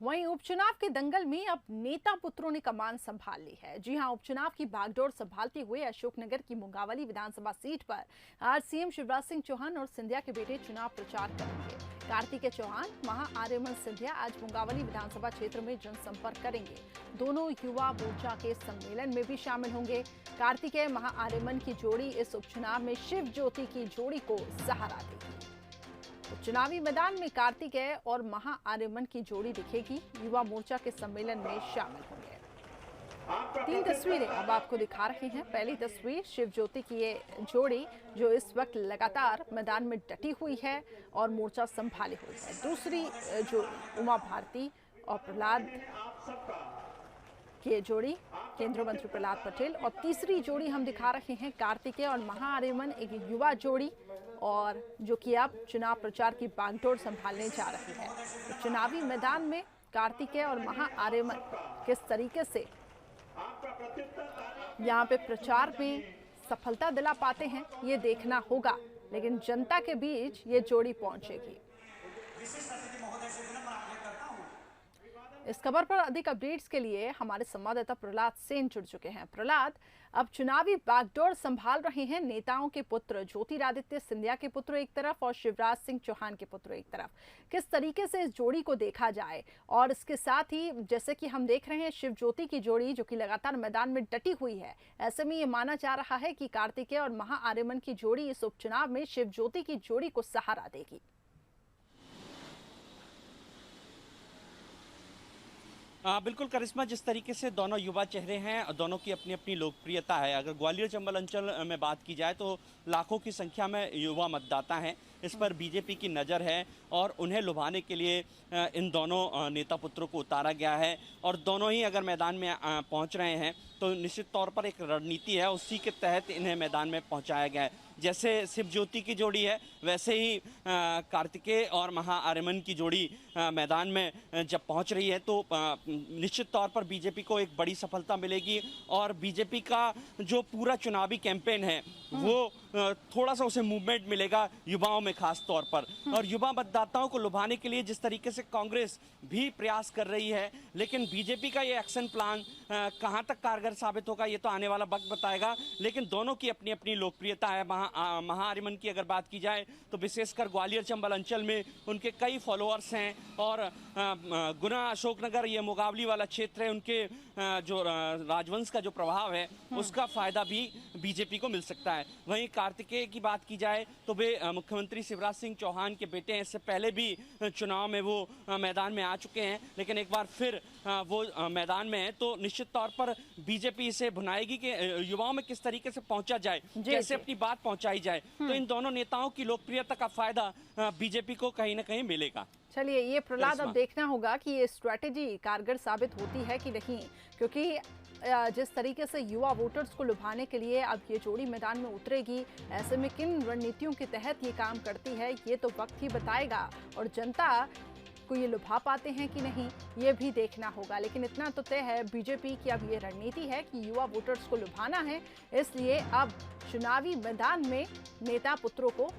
वहीं उपचुनाव के दंगल में अब नेता पुत्रों ने कमान संभाल ली है। जी हां, उपचुनाव की बागडोर संभालते हुए अशोकनगर की मुंगावली विधानसभा सीट पर आज सीएम शिवराज सिंह चौहान और सिंधिया के बेटे चुनाव प्रचार करेंगे। कार्तिकेय चौहान, महाआर्यमन सिंधिया आज मुंगावली विधानसभा क्षेत्र में जनसंपर्क करेंगे। दोनों युवा मोर्चा के सम्मेलन में भी शामिल होंगे। कार्तिकेय महाआर्यमन की जोड़ी इस उपचुनाव में शिव ज्योति की जोड़ी को सहारा देगी। तो चुनावी मैदान में कार्तिकेय और महाआर्यमन की जोड़ी दिखेगी। युवा मोर्चा के सम्मेलन में शामिल होंगे। 3 तस्वीरें अब आपको दिखा रहे हैं। पहली तस्वीर शिव ज्योति की ये जोड़ी जो इस वक्त लगातार मैदान में डटी हुई है और मोर्चा संभाले हुई है। दूसरी जो उमा भारती और प्रहलाद की जोड़ी, केंद्रीय मंत्री प्रहलाद पटेल, और तीसरी जोड़ी हम दिखा रहे हैं कार्तिकेय और महाआर्यमन, एक युवा जोड़ी, और जो कि अब चुनाव प्रचार की बागडोर संभालने जा रही है। तो चुनावी मैदान में कार्तिकेय और महाआर्यमन किस तरीके से यहाँ पे प्रचार में सफलता दिला पाते हैं ये देखना होगा, लेकिन जनता के बीच ये जोड़ी पहुंचेगी। इस खबर पर अधिक अपडेट्स के लिए हमारे संवाददाता प्रहलाद सेन जुड़ चुके हैं। प्रहलाद, अब चुनावी बागडोर संभाल रहे हैं नेताओं के पुत्र, ज्योतिरादित्य सिंधिया के पुत्र एक तरफ और शिवराज सिंह चौहान के पुत्र एक तरफ। किस तरीके से इस जोड़ी को देखा जाए, और इसके साथ ही जैसे कि हम देख रहे हैं शिव ज्योति की जोड़ी जो कि लगातार मैदान में डटी हुई है, ऐसे में ये माना जा रहा है कि कार्तिकेय और महाआर्यमन की जोड़ी इस उपचुनाव में शिव ज्योति की जोड़ी को सहारा देगी। बिल्कुल करिश्मा, जिस तरीके से दोनों युवा चेहरे हैं, दोनों की अपनी अपनी लोकप्रियता है। अगर ग्वालियर चंबल अंचल में बात की जाए तो लाखों की संख्या में युवा मतदाता हैं। इस पर बीजेपी की नज़र है और उन्हें लुभाने के लिए इन दोनों नेता पुत्रों को उतारा गया है। और दोनों ही अगर मैदान में पहुंच रहे हैं तो निश्चित तौर पर एक रणनीति है, उसी के तहत इन्हें मैदान में पहुंचाया गया है। जैसे शिव ज्योति की जोड़ी है, वैसे ही कार्तिकेय और महाआर्यमन की जोड़ी मैदान में जब पहुंच रही है तो निश्चित तौर पर बीजेपी को एक बड़ी सफलता मिलेगी। और बीजेपी का जो पूरा चुनावी कैंपेन है वो थोड़ा सा उसे मूवमेंट मिलेगा युवाओं में खास तौर पर। और युवा मतदाताओं को लुभाने के लिए जिस तरीके से कांग्रेस भी प्रयास कर रही है, लेकिन बीजेपी का ये एक्शन प्लान कहां तक कारगर साबित होगा ये तो आने वाला वक्त बताएगा। लेकिन दोनों की अपनी अपनी लोकप्रियता है। महाआर्यमन की अगर बात की जाए तो विशेषकर ग्वालियर चंबल अंचल में उनके कई फॉलोअर्स हैं, और गुना अशोकनगर ये मुंगावली वाला क्षेत्र है, उनके जो राजवंश का जो प्रभाव है उसका फायदा भी बीजेपी को मिल सकता है। वहीं कार्तिकेय की बात की जाए तो वे मुख्यमंत्री शिवराज सिंह चौहान के बेटे हैं। इससे पहले भी चुनाव में वो मैदान में आ चुके हैं, लेकिन एक बार फिर वो मैदान में है। तो निश्चित तौर पर बीजेपी इसे भुनाएगी कि युवाओं में किस तरीके से पहुंचा जाए, कैसे अपनी बात पहुंचाई जाए। तो इन दोनों नेताओं की लोकप्रियता का फायदा बीजेपी को कहीं ना कहीं मिलेगा। चलिए, ये प्रहलाद अब देखना होगा कि ये स्ट्रैटेजी कारगर साबित होती है कि नहीं, क्योंकि जिस तरीके से युवा वोटर्स को लुभाने के लिए अब ये जोड़ी मैदान में उतरेगी, ऐसे में किन रणनीतियों के तहत ये काम करती है ये तो वक्त ही बताएगा, और जनता को ये लुभा पाते हैं कि नहीं ये भी देखना होगा। लेकिन इतना तो तय है बीजेपी की अब ये रणनीति है कि युवा वोटर्स को लुभाना है, इसलिए अब चुनावी मैदान में नेता पुत्रों को